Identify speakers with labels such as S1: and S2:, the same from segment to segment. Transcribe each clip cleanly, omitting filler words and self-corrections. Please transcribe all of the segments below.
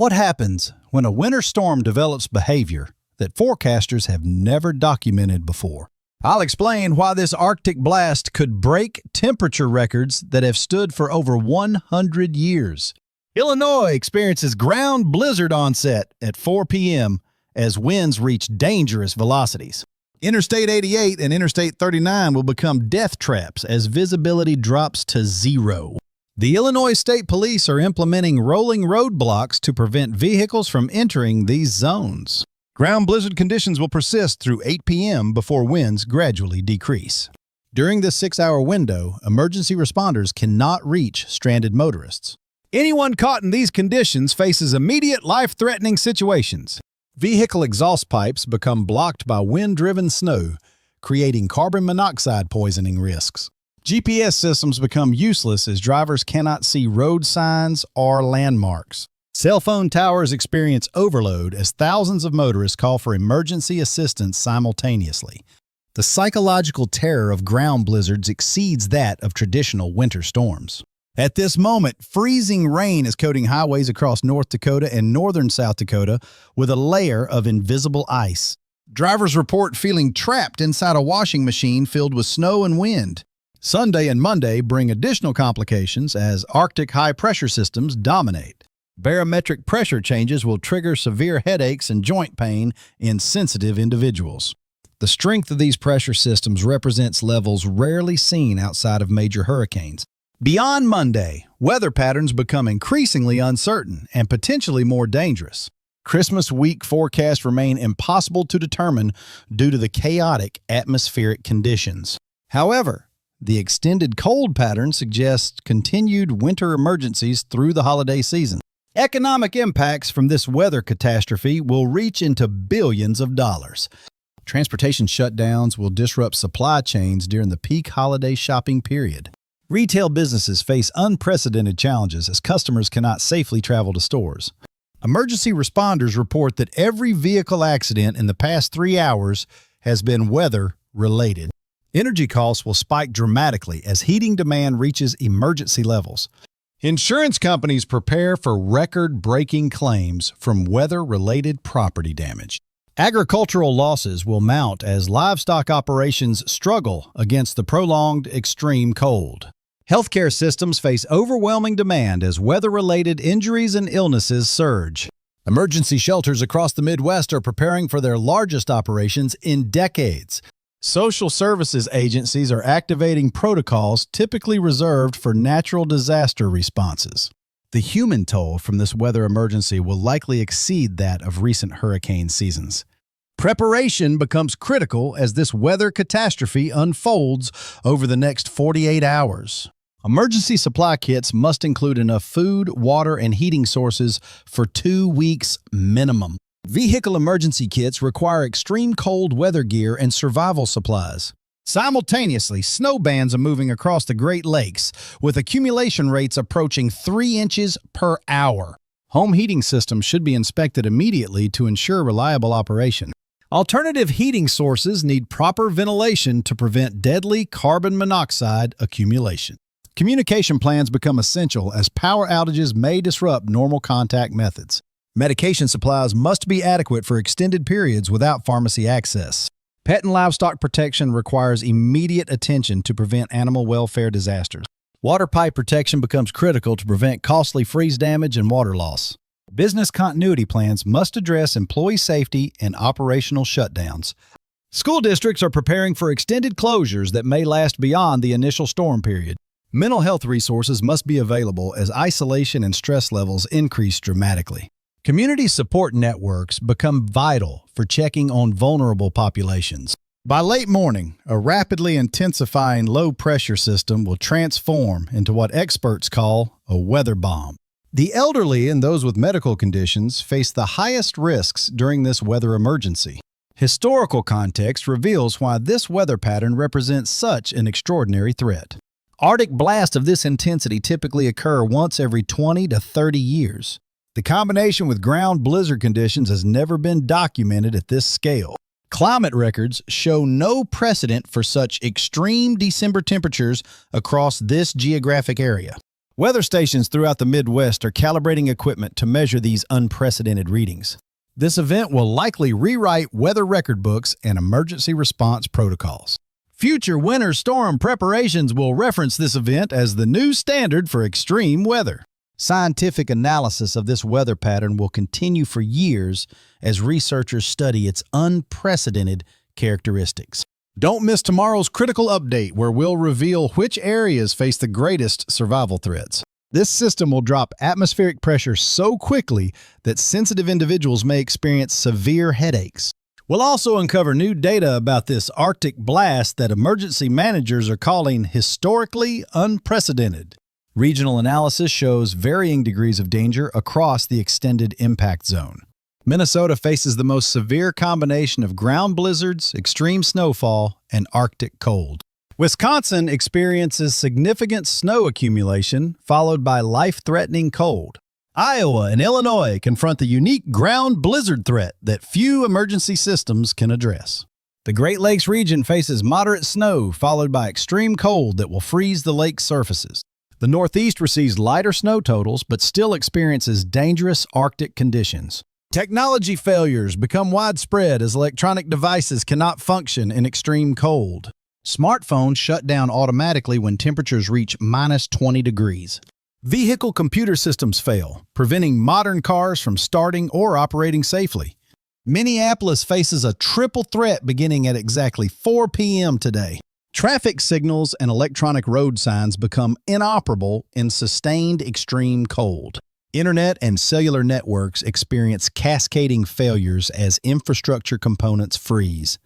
S1: What happens when a winter storm develops behavior that forecasters have never documented before? I'll explain why this Arctic blast could break temperature records that have stood for over 100 years. Illinois experiences ground blizzard onset at 4 p.m. as winds reach dangerous velocities. Interstate 88 and Interstate 39 will become death traps as visibility drops to zero. The Illinois State Police are implementing rolling roadblocks to prevent vehicles from entering these zones. Ground blizzard conditions will persist through 8 p.m. before winds gradually decrease. During this 6-hour window, emergency responders cannot reach stranded motorists. Anyone caught in these conditions faces immediate life-threatening situations. Vehicle exhaust pipes become blocked by wind-driven snow, creating carbon monoxide poisoning risks. GPS systems become useless as drivers cannot see road signs or landmarks. Cell phone towers experience overload as thousands of motorists call for emergency assistance simultaneously. The psychological terror of ground blizzards exceeds that of traditional winter storms. At this moment, freezing rain is coating highways across North Dakota and northern South Dakota with a layer of invisible ice. Drivers report feeling trapped inside a washing machine filled with snow and wind. Sunday and Monday bring additional complications as Arctic high-pressure systems dominate. Barometric pressure changes will trigger severe headaches and joint pain in sensitive individuals. The strength of these pressure systems represents levels rarely seen outside of major hurricanes. Beyond Monday, weather patterns become increasingly uncertain and potentially more dangerous. Christmas week forecasts remain impossible to determine due to the chaotic atmospheric conditions. However, the extended cold pattern suggests continued winter emergencies through the holiday season. Economic impacts from this weather catastrophe will reach into billions of dollars. Transportation shutdowns will disrupt supply chains during the peak holiday shopping period. Retail businesses face unprecedented challenges as customers cannot safely travel to stores. Emergency responders report that every vehicle accident in the past 3 hours has been weather-related. Energy costs will spike dramatically as heating demand reaches emergency levels. Insurance companies prepare for record-breaking claims from weather-related property damage. Agricultural losses will mount as livestock operations struggle against the prolonged extreme cold. Healthcare systems face overwhelming demand as weather-related injuries and illnesses surge. Emergency shelters across the Midwest are preparing for their largest operations in decades. Social services agencies are activating protocols typically reserved for natural disaster responses. The human toll from this weather emergency will likely exceed that of recent hurricane seasons. Preparation becomes critical as this weather catastrophe unfolds over the next 48 hours. Emergency supply kits must include enough food, water, and heating sources for 2 weeks minimum. Vehicle emergency kits require extreme cold weather gear and survival supplies. Simultaneously, snow bands are moving across the Great Lakes, with accumulation rates approaching 3 inches per hour. Home heating systems should be inspected immediately to ensure reliable operation. Alternative heating sources need proper ventilation to prevent deadly carbon monoxide accumulation. Communication plans become essential as power outages may disrupt normal contact methods. Medication supplies must be adequate for extended periods without pharmacy access. Pet and livestock protection requires immediate attention to prevent animal welfare disasters. Water pipe protection becomes critical to prevent costly freeze damage and water loss. Business continuity plans must address employee safety and operational shutdowns. School districts are preparing for extended closures that may last beyond the initial storm period. Mental health resources must be available as isolation and stress levels increase dramatically. Community support networks become vital for checking on vulnerable populations. By late morning, a rapidly intensifying low-pressure system will transform into what experts call a weather bomb. The elderly and those with medical conditions face the highest risks during this weather emergency. Historical context reveals why this weather pattern represents such an extraordinary threat. Arctic blasts of this intensity typically occur once every 20 to 30 years. The combination with ground blizzard conditions has never been documented at this scale. Climate records show no precedent for such extreme December temperatures across this geographic area. Weather stations throughout the Midwest are calibrating equipment to measure these unprecedented readings. This event will likely rewrite weather record books and emergency response protocols. Future winter storm preparations will reference this event as the new standard for extreme weather. Scientific analysis of this weather pattern will continue for years as researchers study its unprecedented characteristics. Don't miss tomorrow's critical update where we'll reveal which areas face the greatest survival threats. This system will drop atmospheric pressure so quickly that sensitive individuals may experience severe headaches. We'll also uncover new data about this Arctic blast that emergency managers are calling historically unprecedented. Regional analysis shows varying degrees of danger across the extended impact zone. Minnesota faces the most severe combination of ground blizzards, extreme snowfall, and Arctic cold. Wisconsin experiences significant snow accumulation, followed by life-threatening cold. Iowa and Illinois confront the unique ground blizzard threat that few emergency systems can address. The Great Lakes region faces moderate snow, followed by extreme cold that will freeze the lake surfaces. The Northeast receives lighter snow totals, but still experiences dangerous Arctic conditions. Technology failures become widespread as electronic devices cannot function in extreme cold. Smartphones shut down automatically when temperatures reach minus 20 degrees. Vehicle computer systems fail, preventing modern cars from starting or operating safely. Minneapolis faces a triple threat beginning at exactly 4 p.m. today. Traffic signals and electronic road signs become inoperable in sustained extreme cold. Internet and cellular networks experience cascading failures as infrastructure components freeze.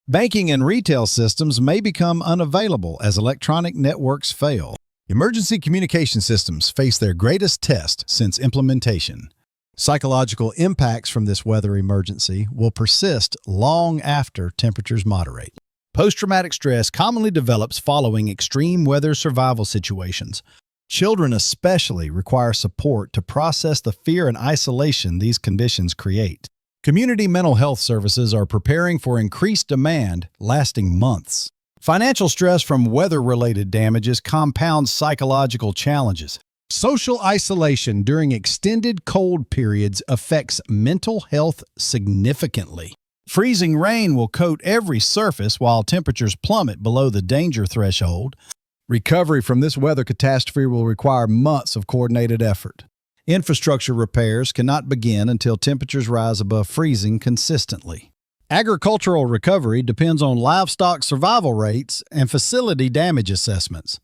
S1: Banking and retail systems may become unavailable as electronic networks fail. Emergency communication systems face their greatest test since implementation. Psychological impacts from this weather emergency will persist long after temperatures moderate. Post-traumatic stress commonly develops following extreme weather survival situations. Children especially require support to process the fear and isolation these conditions create. Community mental health services are preparing for increased demand lasting months. Financial stress from weather-related damages compounds psychological challenges. Social isolation during extended cold periods affects mental health significantly. Freezing rain will coat every surface while temperatures plummet below the danger threshold. Recovery from this weather catastrophe will require months of coordinated effort. Infrastructure repairs cannot begin until temperatures rise above freezing consistently. Agricultural recovery depends on livestock survival rates and facility damage assessments.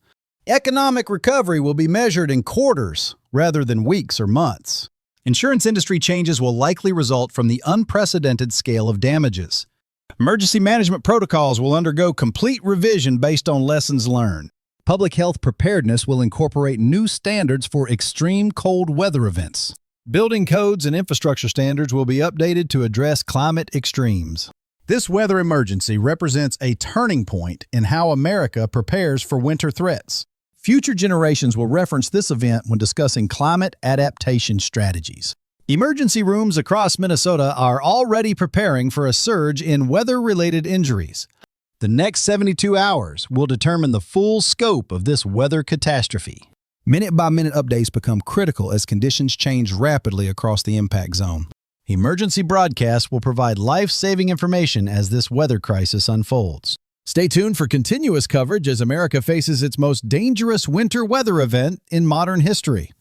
S1: Economic recovery will be measured in quarters rather than weeks or months. Insurance industry changes will likely result from the unprecedented scale of damages. Emergency management protocols will undergo complete revision based on lessons learned. Public health preparedness will incorporate new standards for extreme cold weather events. Building codes and infrastructure standards will be updated to address climate extremes. This weather emergency represents a turning point in how America prepares for winter threats. Future generations will reference this event when discussing climate adaptation strategies. Emergency rooms across Minnesota are already preparing for a surge in weather-related injuries. The next 72 hours will determine the full scope of this weather catastrophe. Minute-by-minute updates become critical as conditions change rapidly across the impact zone. Emergency broadcasts will provide life-saving information as this weather crisis unfolds. Stay tuned for continuous coverage as America faces its most dangerous winter weather event in modern history.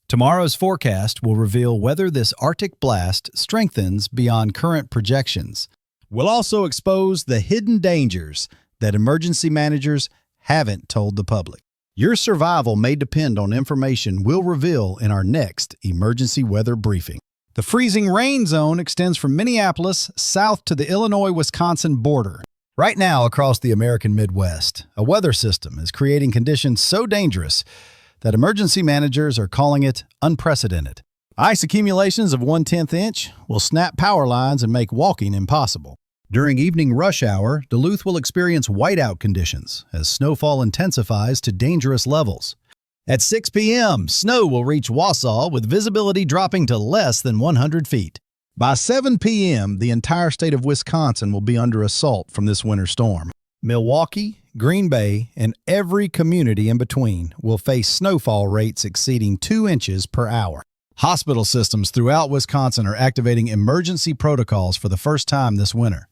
S1: Tomorrow's forecast will reveal whether this Arctic blast strengthens beyond current projections. We'll also expose the hidden dangers that emergency managers haven't told the public. Your survival may depend on information we'll reveal in our next emergency weather briefing. The freezing rain zone extends from Minneapolis south to the Illinois-Wisconsin border. Right now, across the American Midwest, a weather system is creating conditions so dangerous that emergency managers are calling it unprecedented. Ice accumulations of 1/10 inch will snap power lines and make walking impossible. During evening rush hour, Duluth will experience whiteout conditions as snowfall intensifies to dangerous levels. At 6 p.m., snow will reach Wausau with visibility dropping to less than 100 feet. By 7 p.m., the entire state of Wisconsin will be under assault from this winter storm. Milwaukee, Green Bay, and every community in between will face snowfall rates exceeding 2 inches per hour. Hospital systems throughout Wisconsin are activating emergency protocols for the first time this winter.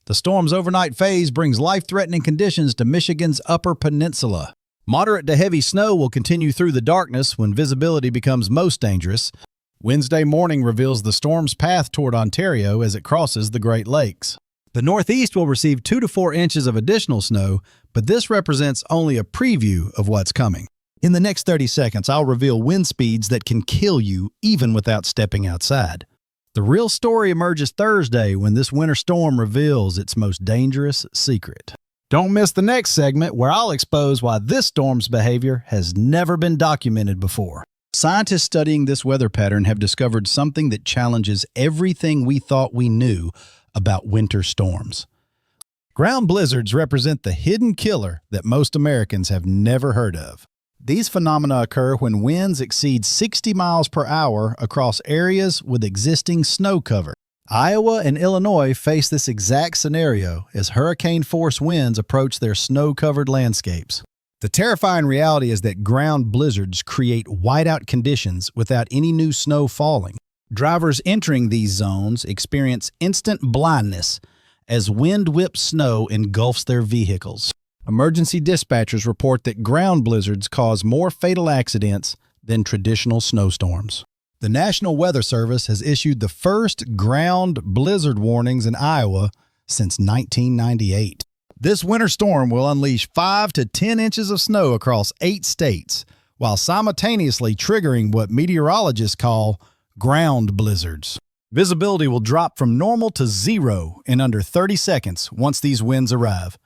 S1: The storm's overnight phase brings life-threatening conditions to Michigan's Upper Peninsula. Moderate to heavy snow will continue through the darkness when visibility becomes most dangerous. Wednesday morning reveals the storm's path toward Ontario as it crosses the Great Lakes. The Northeast will receive 2 to 4 inches of additional snow, but this represents only a preview of what's coming. In the next 30 seconds, I'll reveal wind speeds that can kill you even without stepping outside. The real story emerges Thursday when this winter storm reveals its most dangerous secret. Don't miss the next segment where I'll expose why this storm's behavior has never been documented before. Scientists studying this weather pattern have discovered something that challenges everything we thought we knew about winter storms. Ground blizzards represent the hidden killer that most Americans have never heard of. These phenomena occur when winds exceed 60 miles per hour across areas with existing snow cover. Iowa and Illinois face this exact scenario as hurricane-force winds approach their snow-covered landscapes. The terrifying reality is that ground blizzards create whiteout conditions without any new snow falling. Drivers entering these zones experience instant blindness as wind-whipped snow engulfs their vehicles. Emergency dispatchers report that ground blizzards cause more fatal accidents than traditional snowstorms. The National Weather Service has issued the first ground blizzard warnings in Iowa since 1998. This winter storm will unleash 5 to 10 inches of snow across 8 states, while simultaneously triggering what meteorologists call ground blizzards. Visibility will drop from normal to 0 in under 30 seconds once these winds arrive.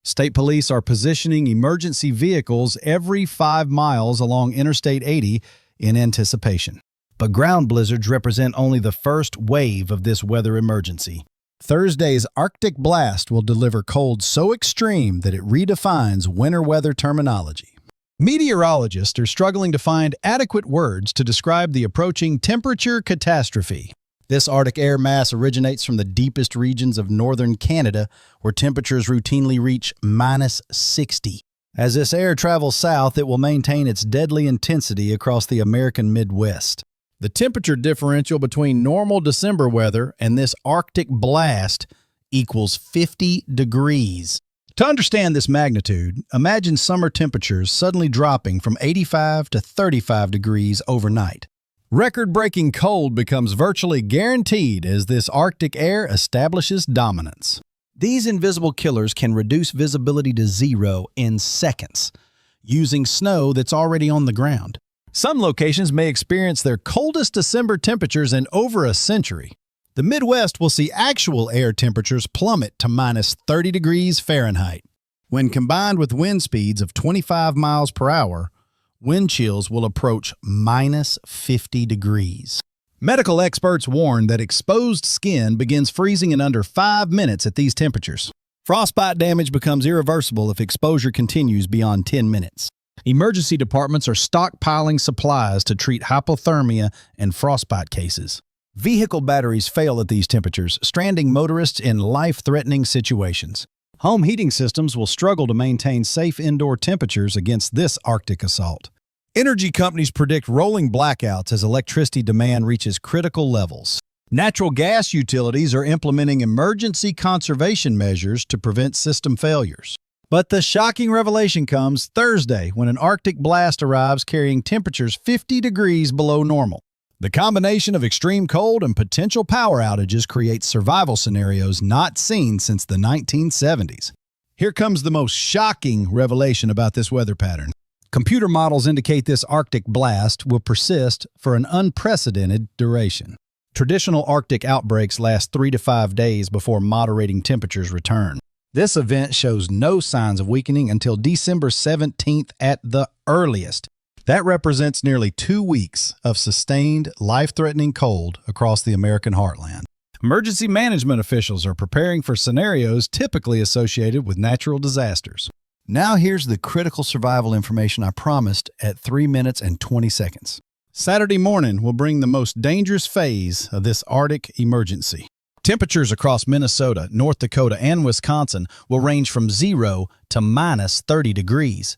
S1: State police are positioning emergency vehicles every 5 miles along Interstate 80 in anticipation. But ground blizzards represent only the first wave of this weather emergency. Thursday's Arctic blast will deliver cold so extreme that it redefines winter weather terminology. Meteorologists are struggling to find adequate words to describe the approaching temperature catastrophe. This Arctic air mass originates from the deepest regions of northern Canada, where temperatures routinely reach -60. As this air travels south, it will maintain its deadly intensity across the American Midwest. The temperature differential between normal December weather and this Arctic blast equals 50 degrees. To understand this magnitude, imagine summer temperatures suddenly dropping from 85 to 35 degrees overnight. Record-breaking cold becomes virtually guaranteed as this Arctic air establishes dominance. These invisible killers can reduce visibility to 0 in seconds, using snow that's already on the ground. Some locations may experience their coldest December temperatures in over a century. The Midwest will see actual air temperatures plummet to -30 degrees Fahrenheit. When combined with wind speeds of 25 miles per hour, wind chills will approach -50 degrees. Medical experts warn that exposed skin begins freezing in under 5 minutes at these temperatures. Frostbite damage becomes irreversible if exposure continues beyond 10 minutes. Emergency departments are stockpiling supplies to treat hypothermia and frostbite cases. Vehicle batteries fail at these temperatures, stranding motorists in life-threatening situations. Home heating systems will struggle to maintain safe indoor temperatures against this Arctic assault. Energy companies predict rolling blackouts as electricity demand reaches critical levels. Natural gas utilities are implementing emergency conservation measures to prevent system failures. But the shocking revelation comes Thursday when an Arctic blast arrives carrying temperatures 50 degrees below normal. The combination of extreme cold and potential power outages creates survival scenarios not seen since the 1970s. Here comes the most shocking revelation about this weather pattern. Computer models indicate this Arctic blast will persist for an unprecedented duration. Traditional Arctic outbreaks last 3 to 5 days before moderating temperatures return. This event shows no signs of weakening until December 17th at the earliest. That represents nearly 2 weeks of sustained, life-threatening cold across the American heartland. Emergency management officials are preparing for scenarios typically associated with natural disasters. Now here's the critical survival information I promised at 3 minutes and 20 seconds. Saturday morning will bring the most dangerous phase of this Arctic emergency. Temperatures across Minnesota, North Dakota, and Wisconsin will range from 0 to minus 30 degrees.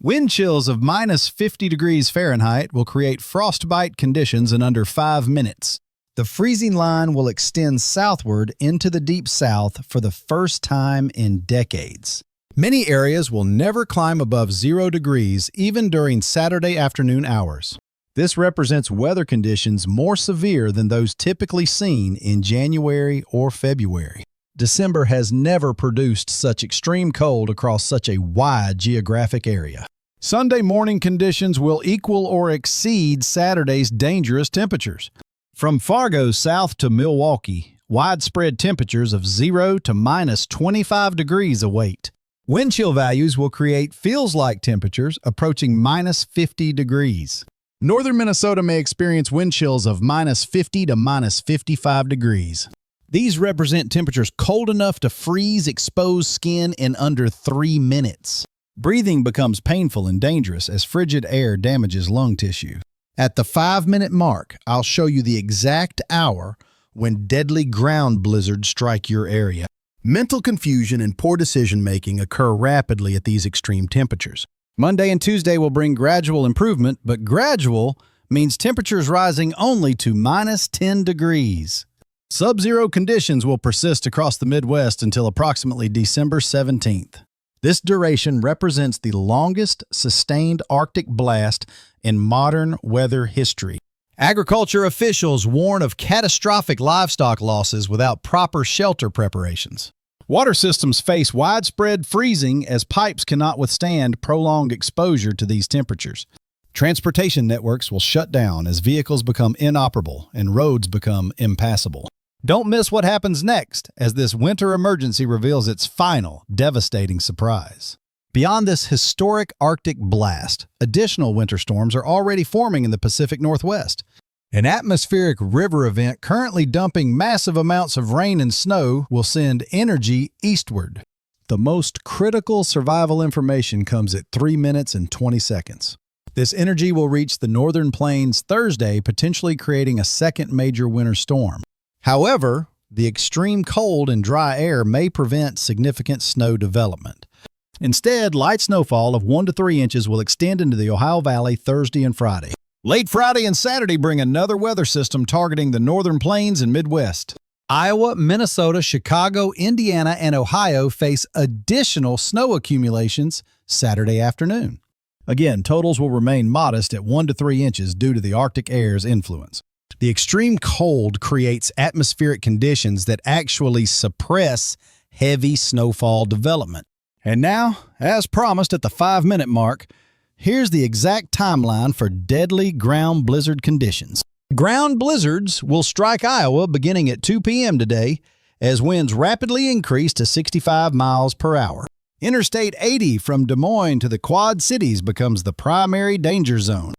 S1: Wind chills of minus 50 degrees Fahrenheit will create frostbite conditions in under 5 minutes. The freezing line will extend southward into the deep south for the first time in decades. Many areas will never climb above 0 degrees even during Saturday afternoon hours. This represents weather conditions more severe than those typically seen in January or February. December has never produced such extreme cold across such a wide geographic area. Sunday morning conditions will equal or exceed Saturday's dangerous temperatures. From Fargo south to Milwaukee, widespread temperatures of 0 to minus 25 degrees await. Wind chill values will create feels-like temperatures approaching minus 50 degrees. Northern Minnesota may experience wind chills of minus 50 to minus 55 degrees. These represent temperatures cold enough to freeze exposed skin in under 3 minutes. Breathing becomes painful and dangerous as frigid air damages lung tissue. At the 5-minute mark, I'll show you the exact hour when deadly ground blizzards strike your area. Mental confusion and poor decision-making occur rapidly at these extreme temperatures. Monday and Tuesday will bring gradual improvement, but gradual means temperatures rising only to minus 10 degrees. Sub-zero conditions will persist across the Midwest until approximately December 17th. This duration represents the longest sustained Arctic blast in modern weather history. Agriculture officials warn of catastrophic livestock losses without proper shelter preparations. Water systems face widespread freezing as pipes cannot withstand prolonged exposure to these temperatures. Transportation networks will shut down as vehicles become inoperable and roads become impassable. Don't miss what happens next as this winter emergency reveals its final devastating surprise. Beyond this historic Arctic blast, additional winter storms are already forming in the Pacific Northwest. An atmospheric river event currently dumping massive amounts of rain and snow will send energy eastward. The most critical survival information comes at 3 minutes and 20 seconds. This energy will reach the northern plains Thursday, potentially creating a second major winter storm. However, the extreme cold and dry air may prevent significant snow development. Instead, light snowfall of 1 to 3 inches will extend into the Ohio Valley Thursday and Friday. Late Friday and Saturday bring another weather system targeting the northern plains and Midwest. Iowa, Minnesota, Chicago, Indiana, and Ohio face additional snow accumulations Saturday afternoon. Again, totals will remain modest at 1 to 3 inches due to the Arctic air's influence. The extreme cold creates atmospheric conditions that actually suppress heavy snowfall development. And now, as promised at the 5-minute mark, here's the exact timeline for deadly ground blizzard conditions. Ground blizzards will strike Iowa beginning at 2 p.m. today as winds rapidly increase to 65 miles per hour. Interstate 80 from Des Moines to the Quad Cities becomes the primary danger zone.